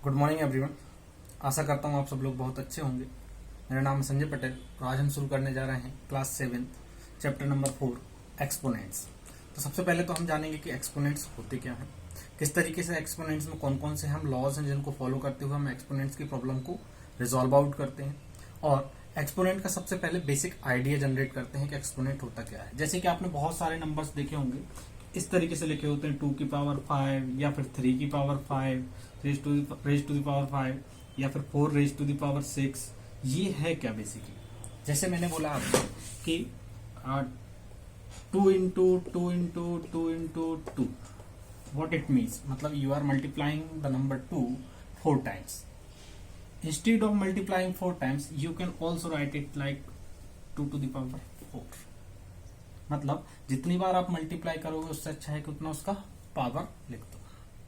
Good morning everyone. आशा करता हूँ आप सब लोग बहुत अच्छे होंगे। मेरा नाम है संजय पटेल और आज हम शुरू करने जा रहे हैं क्लास 7 चैप्टर नंबर 4 एक्सपोनेंट्स। तो सबसे पहले तो हम जानेंगे कि एक्सपोनेंट्स होते क्या हैं, किस तरीके से एक्सपोनेंट्स में कौन कौन से हम लॉज हैं जिनको फॉलो करते हुए हम एक्सपोनेंट्स की प्रॉब्लम को रिजॉल्व आउट करते हैं, और एक्सपोनेंट का सबसे पहले बेसिक आइडिया जनरेट करते हैं कि एक्सपोनेंट होता क्या है। जैसे कि आपने बहुत सारे नंबर्स देखे होंगे, इस तरीके से लिखे होते हैं 2 की पावर 5 या फिर 3 की power 5 raise to the power 5 या फिर 4 रेज टू द पावर 6। ये है क्या बेसिकली, जैसे मैंने बोला आपको कि 2 into 2 into 2 into 2 what it means, मतलब you are multiplying the number 2 4 times. Instead of multiplying 4 times you can also write it like 2 to the power 4। मतलब जितनी बार आप मल्टीप्लाई करोगे उससे अच्छा है कि उतना उसका पावर लिख दो।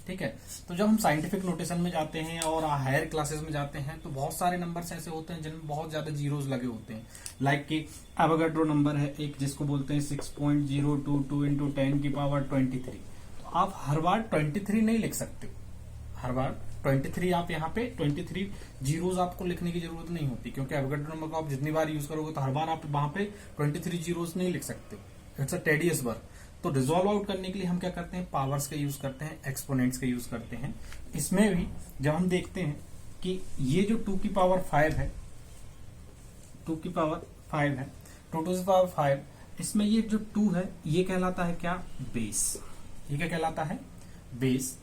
ठीक है। तो जब हम साइंटिफिक नोटेशन में जाते हैं और हायर क्लासेस में जाते हैं तो बहुत सारे नंबर्स ऐसे होते हैं जिनमें बहुत ज्यादा जीरोस लगे होते हैं। लाइक कि एवोगाड्रो नंबर है एक, जिसको बोलते हैं 6.022 इंटू 10 की पावर 23। तो आप हर बार 23 नहीं लिख सकते, हर बार 23 आप यहाँ पे 23 जीरोस आपको लिखने की जरूरत नहीं होती, क्योंकि एवोगाड्रो नंबर को आप जितनी बार यूज करोगे तो हर बार आप वहां पे 23 जीरोस नहीं लिख सकते। It's a tedious work. तो रिजॉल्व आउट करने के लिए हम क्या करते हैं, पावर्स का यूज करते हैं, एक्सपोनेंट्स का यूज करते हैं। इसमें भी जब हम देखते हैं कि ये जो 2 की पावर 5 है, 2 की पावर 5 है, 2 टू द पावर 5, इसमें ये जो 2 है ये कहलाता है क्या, बेस। ये क्या कहलाता है, बेस।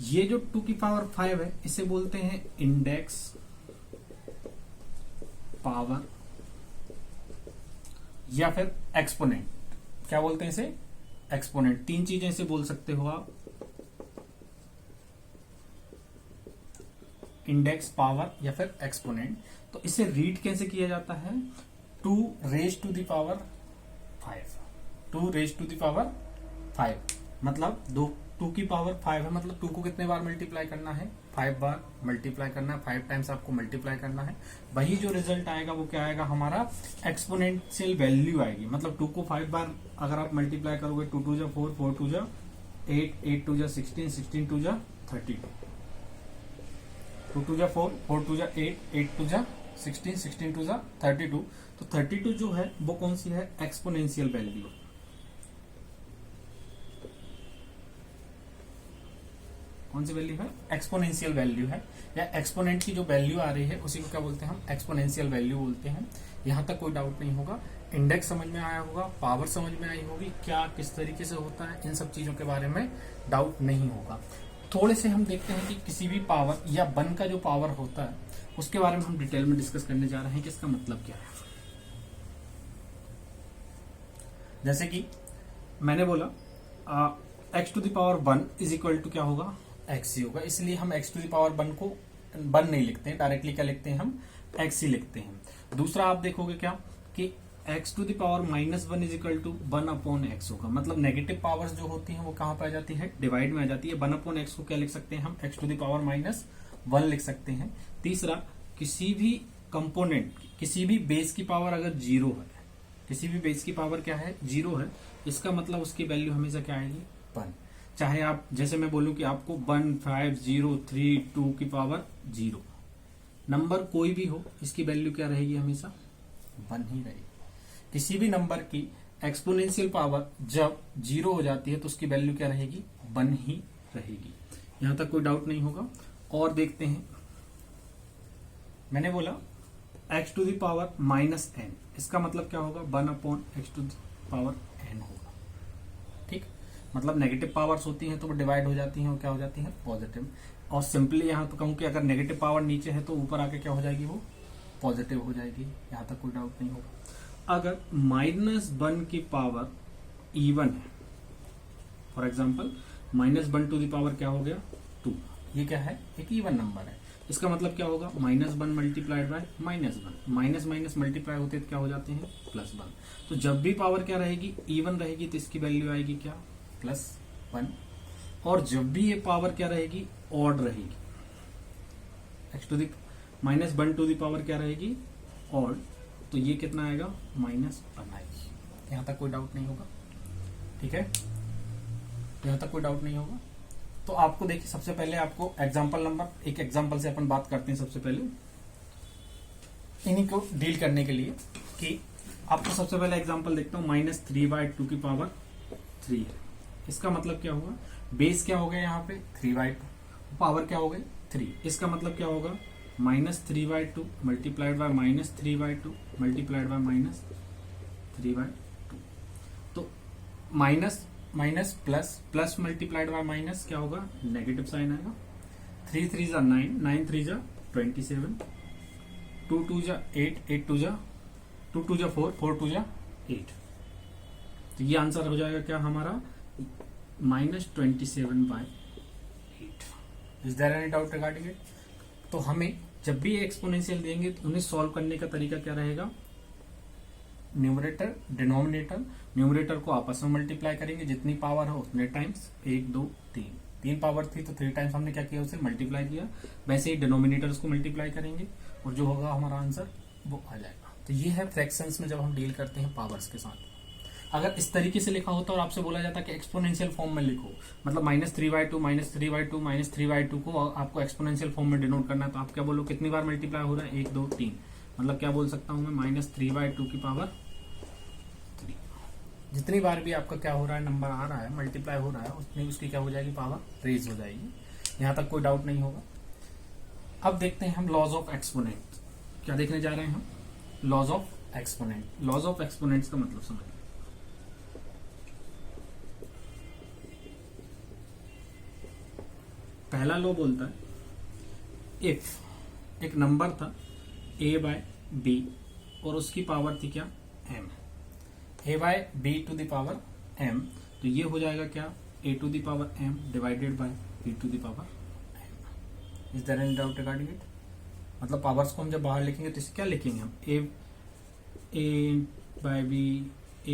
ये जो 2 की पावर 5 है इसे बोलते हैं इंडेक्स पावर या फिर एक्सपोनेंट। क्या बोलते हैं इसे, एक्सपोनेंट। तीन चीजें इसे बोल सकते हो आप, इंडेक्स, पावर या फिर एक्सपोनेंट। तो इसे रीड कैसे किया जाता है, 2 raise to the power 5, 2 raise to the power 5। मतलब 2 की पावर 5 है, मतलब 2 को कितने बार मल्टीप्लाई करना है, 5 बार मल्टीप्लाई करना है, 5 टाइम्स आपको मल्टीप्लाई करना है। वही जो रिजल्ट आएगा वो क्या आएगा, हमारा एक्सपोनेंशियल वैल्यू आएगी। मतलब 2 को 5 बार अगर आप मल्टीप्लाई करोगे, 2 टू जा 4, 4 टू जा 8, 8 टू जा 16, 16 टू जा 32, 2 टू जा 4, 4 टू जा 8, 8 टू जा 16, 16 टू जा 32। तो 32 जो है वो कौन सी है, एक्सपोनेंशियल वैल्यू। कौन सी वैल्यू है, एक्सपोनेंशियल वैल्यू है, या एक्सपोनेंट की जो वैल्यू आ रही है उसी को क्या बोलते हैं हम, एक्सपोनेंशियल वैल्यू बोलते हैं। यहां तक कोई डाउट नहीं होगा। इंडेक्स समझ में आया होगा, पावर समझ में आई होगी, क्या किस तरीके से होता है, इन सब चीजों के बारे में डाउट नहीं होगा। थोड़े से हम देखते हैं कि किसी भी पावर या 1 का जो पावर होता है उसके बारे में हम डिटेल में डिस्कस करने जा रहे हैं कि इसका मतलब क्या है। जैसे कि मैंने बोला x to the power 1 is equal to क्या होगा, x ही होगा। इसलिए हम x टू द पावर 1 को 1 नहीं लिखते हैं, डायरेक्टली क्या लिखते हैं हम, x ही लिखते हैं। दूसरा आप देखोगे क्या कि x to the power -1 is equal to 1 upon x होगा। मतलब नेगेटिव पावर्स जो होती हैं वो कहां पर आ जाती है, डिवाइड में आ जाती है। 1 अपॉन x को क्या लिख सकते हैं हम, x टू द पावर -1 लिख सकते हैं। तीसरा, किसी भी कंपोनेंट, किसी भी बेस की पावर अगर 0 है, किसी भी बेस की पावर क्या है, 0 है, इसका मतलब उसकी वैल्यू हमेशा क्या आएगी, 1। चाहे आप, जैसे मैं बोलूं कि आपको 1, 5, 0, 3, 2 की पावर 0, नंबर कोई भी हो, इसकी वैल्यू क्या रहेगी, हमेशा 1 ही रहेगी। किसी भी नंबर की एक्सपोनेंशियल पावर जब 0 हो जाती है तो उसकी वैल्यू क्या रहेगी, 1 ही रहेगी। यहां तक कोई डाउट नहीं होगा। और देखते हैं, मैंने बोला x to the power -n, इसका मतलब क्या होगा, 1 upon x to the power n होगा। ठीक, मतलब नेगेटिव पावर्स होती हैं तो वो डिवाइड हो जाती हैं और क्या हो जाती हैं, पॉजिटिव। और सिंपली यहां तो कहूं कि अगर नेगेटिव पावर नीचे है तो ऊपर आके क्या हो जाएगी, वो पॉजिटिव हो जाएगी। यहां तक कोई डाउट नहीं होगा। अगर -1 की पावर इवन है, for example -1 to the power क्या हो गया, 2, ये क्या है, एक इवन नंबर है। इसका मतलब क्या होगा, -1 multiplied by -1, minus minus multiply होते तो क्या हो जाते हैं, +1। तो जब भी पावर क्या रहेगी, इवन रहेगी, तो इसकी वैल्यू आएगी क्या, +1। और जब भी ये पावर क्या रहेगी, ऑड रहेगी, x to the -1 to the power क्या रहेगी, ऑड, तो ये कितना आएगा, -1 आएगी। यहां तक कोई डाउट नहीं होगा। ठीक है, यहां तक कोई डाउट नहीं होगा। तो आपको देखिए, सबसे पहले आपको एग्जाम्पल नंबर, एक एग्जाम्पल से अपन बात करते हैं सबसे पहले इन्हीं को डील करने के लिए, कि आपको सबसे पहले एग्जाम्पल देखता हूं, -3/2 की पावर 3 है। इसका मतलब क्या होगा, बेस क्या हो गया यहाँ पे 3/2, पावर क्या हो गई 3। इसका मतलब क्या होगा, -3/2 मल्टीप्लाइड बाय -3/2 मल्टीप्लाइड बाय -3/2। तो minus minus plus, plus multiplied by minus क्या होगा, नेगेटिव साइन आएगा। 3 3 जा 9, 9 3 जा 27, 2 2 जा 8, 8 2 जा 2 2 जा 4, 4 2 जा 8। तो ये आंसर हो जाएगा क्या हमारा, -27/8। Is there any doubt regarding it? तो हमें जब भी एक्सपोनेंशियल देंगे तो उन्हें सॉल्व करने का तरीका क्या रहेगा, न्यूमरेटर डिनोमिनेटर, न्यूमरेटर को आपस में मल्टीप्लाई करेंगे, जितनी पावर हो उतने टाइम्स, 1 2 3, 3 पावर थी तो 3 टाइम्स हमने क्या किया, उसे मल्टीप्लाई किया। वैसे ही डिनोमिनेटर्स को मल्टीप्लाई करेंगे और जो होगा हमारा आंसर वो आ जाएगा। तो ये है फ्रैक्शंस में जब हम डील करते हैं पावर्स के साथ। अगर इस तरीके से लिखा होता और आपसे बोला जाता कि एक्सपोनेंशियल फॉर्म में लिखो, मतलब -3/2 -3/2 -3/2 को आपको एक्सपोनेंशियल फॉर्म में डिनोट करना है, तो आप क्या बोलो, कितनी बार मल्टीप्लाई हो रहा है, 1 2 3, मतलब क्या बोल सकता हूं मैं, -3/2 की पावर 3। जितनी बार भी आपका क्या हो रहा है, नंबर आ रहा है, मल्टीप्लाई हो रहा है, उतनी उसकी क्या हो जाएगी, पावर रेज हो जाएगी। यहां तक कोई डाउट नहीं होगा। अब देखते हैं हम लॉज ऑफ एक्सपोनेंट, क्या देखने जा रहे हैं हम, laws of exponent. Laws of exponents का मतलब समझिए, पहला लॉ बोलता है, इफ एक नंबर था a/b और उसकी पावर थी क्या, m, a/b to the power m, तो ये हो जाएगा क्या, a to the power m divided by b to the power m। Is there any doubt regarding it? मतलब पावर्स को हम जब बाहर लिखेंगे तो इसे क्या लिखेंगे हम,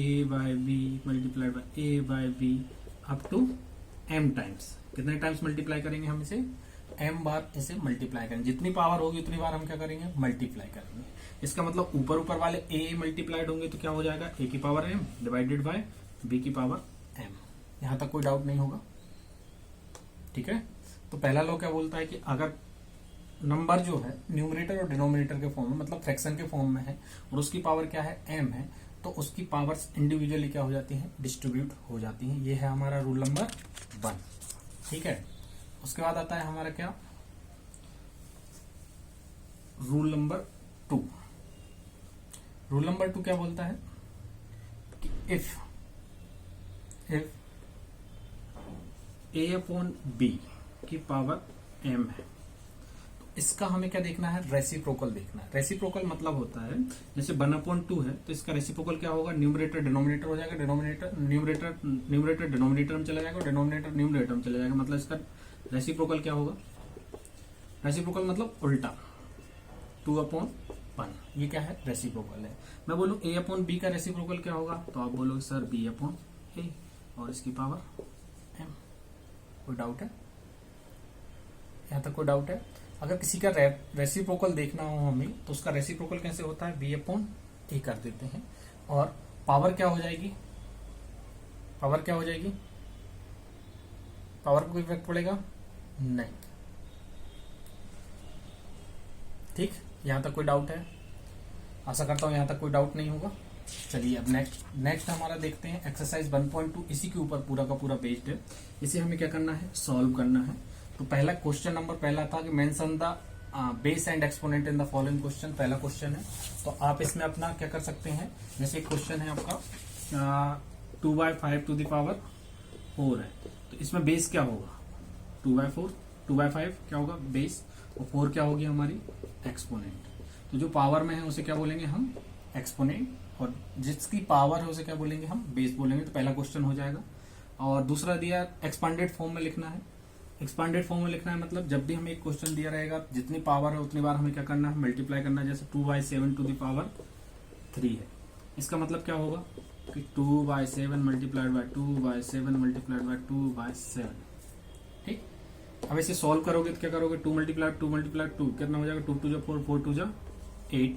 a/b multiplied by a/b up to m times. कितने टाइम्स मल्टीप्लाई करेंगे हम इसे, m बार इसे मल्टीप्लाई करेंगे, जितनी पावर होगी उतनी बार हम क्या करेंगे, मल्टीप्लाई करेंगे। इसका मतलब ऊपर ऊपर वाले a मल्टीप्लाइड होंगे तो क्या हो जाएगा, a की power m divided by b की पावर m। यहां तक कोई डाउट नहीं होगा, ठीक है। तो पहला लॉ क्या बोलता है कि अगर नंबर जो है न्यूमरेटर और डिनोमिनेटर के फॉर्म में, मतलब फ्रैक्शन के फॉर्म में है, और उसकी पावर क्या है, m है, तो उसकी पावर्स इंडिविजुअली क्या हो जाती हैं, डिस्ट्रीब्यूट हो जाती हैं। ये है हमारा रूल नंबर 1, ठीक है। उसके बाद आता है हमारा क्या, रूल नंबर 2। रूल नंबर 2 क्या बोलता है कि इफ a/b की पावर m है, तो इसका हमें क्या देखना है, रेसिप्रोकल देखना है। रेसिप्रोकल मतलब होता है, जैसे 1/2 है तो इसका रेसिप्रोकल क्या होगा, न्यूमरेटर डिनोमिनेटर हो जाएगा, न्यूमरेटर डिनोमिनेटर में चला जाएगा, डिनोमिनेटर न्यूमरेटर में चला जाएगा, मतलब इसका रेसिप्रोकल क्या होगा, रेसिप्रोकल मतलब उल्टा, 2/1। ये क्या है, रेसिप्रोकल है। मैं बोलूं a/b का रेसिप्रोकल क्या होगा, तो आप बोलोगे सर b/a, और इसकी पावर m। कोई डाउट है, यहां तक कोई डाउट है? अगर किसी का रेसिप्रोकल देखना हो हमें, तो उसका रेसिप्रोकल कैसे होता है, b/a कर देते हैं, और पावर क्या हो जाएगी, पावर क्या हो जाएगी, पावर को कोई इफेक्ट पड़ेगा नहीं, ठीक। यहां तक कोई डाउट है, आशा करता हूं यहां तक कोई डाउट नहीं होगा। चलिए अब नेक्स्ट हमारा देखते हैं एक्सरसाइज 1.2, इसी के ऊपर पूरा का पूरा बेस्ड है। इसे हमें क्या करना है, सॉल्व करना है। तो पहला क्वेश्चन नंबर पहला था कि mention the base and exponent in the following question, पहला क्वेश्चन है। तो आप इसमें अपना क्या कर सकते हैं, जैसे क्वेश्चन है आपका 2/5 टू द पावर 4 है, तो इसमें बेस क्या होगा, 2/4, 2/5 क्या होगा बेस, और 4 क्या होगी हमारी एक्सपोनेंट। तो जो पावर में है उसे क्या बोलेंगे हम, एक्सपोनेंट, और जिसकी पावर है उसे क्या बोलेंगे हम, बेस बोलेंगे। तो पहला क्वेश्चन हो जाएगा। और दूसरा दिया एक्सपांडेड फॉर्म में लिखना है। एक्सपांडेड फॉर्म में लिखना है मतलब जब भी हमें एक क्वेश्चन दिया रहेगा, जितनी पावर है उतनी बार हमें क्या करना है, मल्टीप्लाई करना है। जैसे 2/7 टू द पावर 3 है, इसका मतलब क्या होगा कि 2/7 मल्टीप्लाइड बाय 2/7 मल्टीप्लाइड बाय 2/7, ठीक। अब इसे सॉल्व करोगे तो क्या करोगे, 2 मल्टीप्लाइड 2 कितना हो जाएगा, 2 2 4, 4 2 8,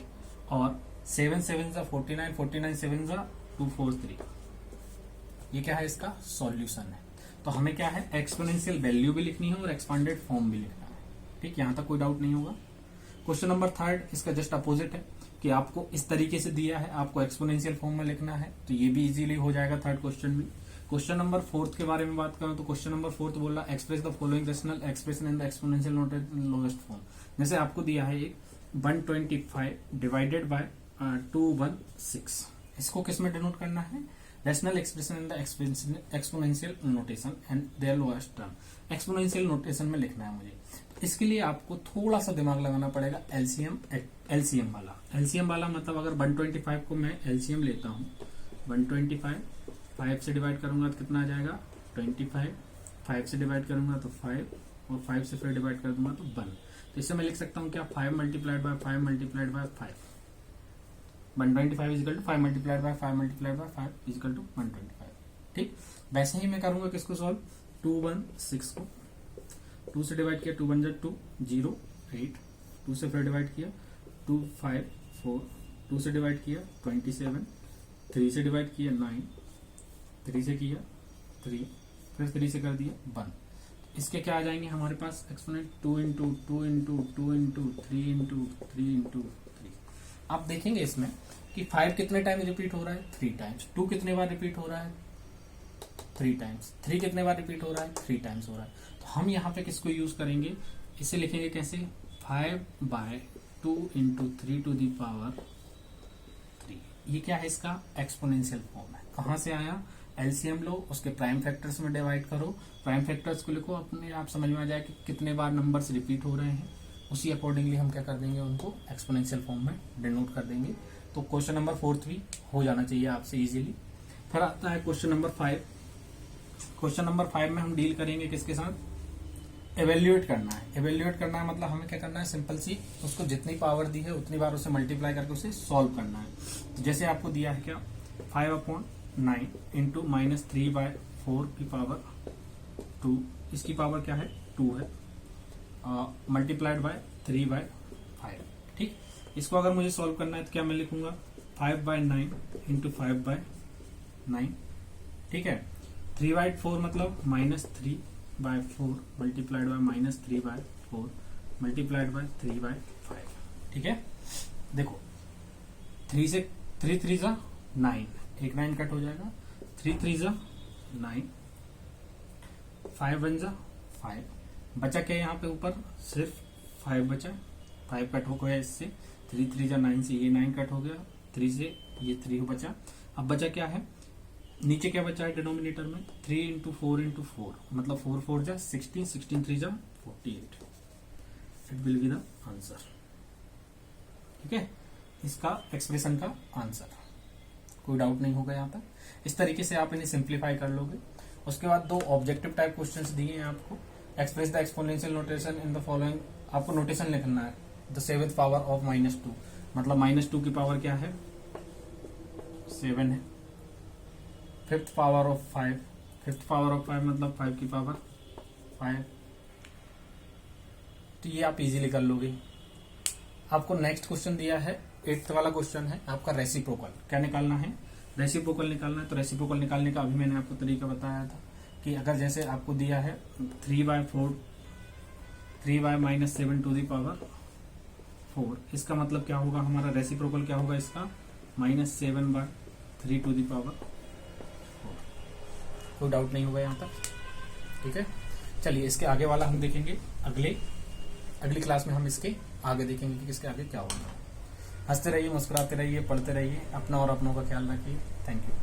और 7 7 49, 49 7 243। ये क्या है, इसका सॉल्यूशन है। तो हमें क्या है, एक्सपोनेंशियल वैल्यू भी लिखनी है और एक्सपांडेड फॉर्म भी लिखना है। ठीक, यहाँ तक कोई डाउट नहीं होगा। क्वेश्चन नंबर 3 इसका जस्ट अपोजिट है कि आपको इस तरीके से दिया है, आपको एक्सपोनेंशियल फॉर्म में लिखना है, तो ये भी इजीली हो जाएगा 3rd क्वेश्चन भी। क्वेश्चन नंबर 4 के बारे में बात करूं तो क्वेश्चन नंबर 4 बोल रहा express the following rational expression in the exponential lowest form. जैसे आपको दिया है एक 125 डिवाइडेड बाय 216, इसको किस में डिनोट करना है, rational expression in the exponential notation and their lowest term. Exponential notation में लिखना है मुझे, इसके लिए आपको थोड़ा सा दिमाग लगाना पड़ेगा। एलसीएम वाला मतलब अगर 125 को मैं एलसीएम लेता हूँ, 125 5 से डिवाइड करूंगा तो कितना आ जाएगा 25, 5 से डिवाइड करूंगा तो 5 और 5 से फिर डिवाइड कर दूंगा तो 1। तो इससे मैं लिख सकता हूँ क्या, 5 multiplied by 5 multiplied by 5, 125 equal to 5 multiplied by 5 multiplied by 5 equal to 125। ठीक, वैसे ही मैं करूंगा किसको सॉल्व, 216 को 2 से डिवाइड किया, 2 1 2 0 8, 2 से फिर डिवाइड किया 2 5 4, 2 से डिवाइड किया 27, 3 से डिवाइड किया 9, 3 से किया 3, फिर 3 से कर दिया 1। इसके क्या आ जाएंगे हमारे पास exponent 2 into 2 into 2 into 3 into 3 into 3। आप देखेंगे इसमें कि 5 कितने टाइम रिपीट हो रहा है, 3 टाइम्स। 2 कितने बार रिपीट हो रहा है, 3 टाइम्स। 3 कितने बार रिपीट हो रहा है, 3 टाइम्स हो रहा है। तो हम यहाँ पे किसको यूज करेंगे, इसे लिखेंगे कैसे, 5/2 इंटू 3 टू दी पावर 3। ये क्या है, इसका एक्सपोनेंशियल फॉर्म है। कहाँ से आया, एलसीएम लो, उसके प्राइम फैक्टर्स में डिवाइड करो, प्राइम फैक्टर्स को लिखो, अपने आप समझ में आ जाए कि कितने बार नंबर्स रिपीट हो रहे हैं, उसी अकॉर्डिंगली हम क्या कर देंगे, उनको एक्सपोनेंशियल फॉर्म में डिनोट कर देंगे। तो क्वेश्चन नंबर 4 भी हो जाना चाहिए आपसे इजीली। फिर आता है क्वेश्चन नंबर 5। क्वेश्चन नंबर 5 में हम डील करेंगे किसके साथ, एवेल्युएट करना है। एवेल्युएट करना है मतलब हमें क्या करना है, सिंपल सी उसको जितनी पावर दी है उतनी बार उसे मल्टीप्लाई करके उसे सॉल्व करना है। तो जैसे आपको दिया है क्या, 5/9 इंटू -3/4 की पावर 2, इसकी पावर क्या है 2 है, मल्टीप्लाइड बाय 3/5। ठीक, इसको अगर मुझे सॉल्व करना है तो क्या मैं लिखूंगा, 5/9 इंटू 5/9। ठीक है, 3/4 मतलब -3/4 मल्टीप्लाइड बाय -3/4 मल्टीप्लाइड बाय 3/5। ठीक है, देखो 3 से 3 3 जा 9, एक 9 कट हो जाएगा, 3 3 जा 9, 5 1 जा 5, बचा क्या यहाँ पे ऊपर, सिर्फ 5 बचा, 5 कट हो गया इससे, 3 3 जा 9 से ये 9 कट हो गया, 3 से ये 3 बचा। अब बचा क्या है, नीचे क्या बचा है डिनोमिनेटर में, 3 इंटू 4 इंटू 4 मतलब 4 4 जा 16, 16 3 जा 48। It will be the answer. ठीक है, इसका एक्सप्रेशन का आंसर, कोई डाउट नहीं होगा यहाँ पर। इस तरीके से आप इन्हें सिंप्लीफाई कर लोगे। उसके बाद 2 ऑब्जेक्टिव टाइप क्वेश्चंस दिए हैं आपको, express the exponential notation in the following. आपको नोटेशन लिखना है, द 7th पावर ऑफ -2 मतलब -2 की पावर क्या है 7 है, 5th power of 5, 5th power of 5 मतलब 5 की पावर 5। तो ये आप इजीली कर लोगे। आपको नेक्स्ट क्वेश्चन दिया है, 8th वाला क्वेश्चन है आपका रेसिप्रोकल। क्या निकालना है, रेसिप्रोकल निकालना है। तो रेसिप्रोकल निकालने का अभी मैंने आपको तरीका बताया था कि अगर जैसे आपको दिया है 3/4 3/-7 टू दी पावर 4, इसका मतलब क्या होगा, हमारा रेसिप्रोकल क्या होगा इसका, -7/3 टू दी पावर 4। कोई डाउट नहीं होगा यहाँ तक। ठीक है, चलिए इसके आगे वाला हम देखेंगे अगली क्लास में। हम इसके आगे देखेंगे कि इसके आगे क्या होगा। हंसते रहिए, मुस्कुराते रहिए, पढ़ते रहिए, अपना और अपनों का ख्याल रखिए। Thank you.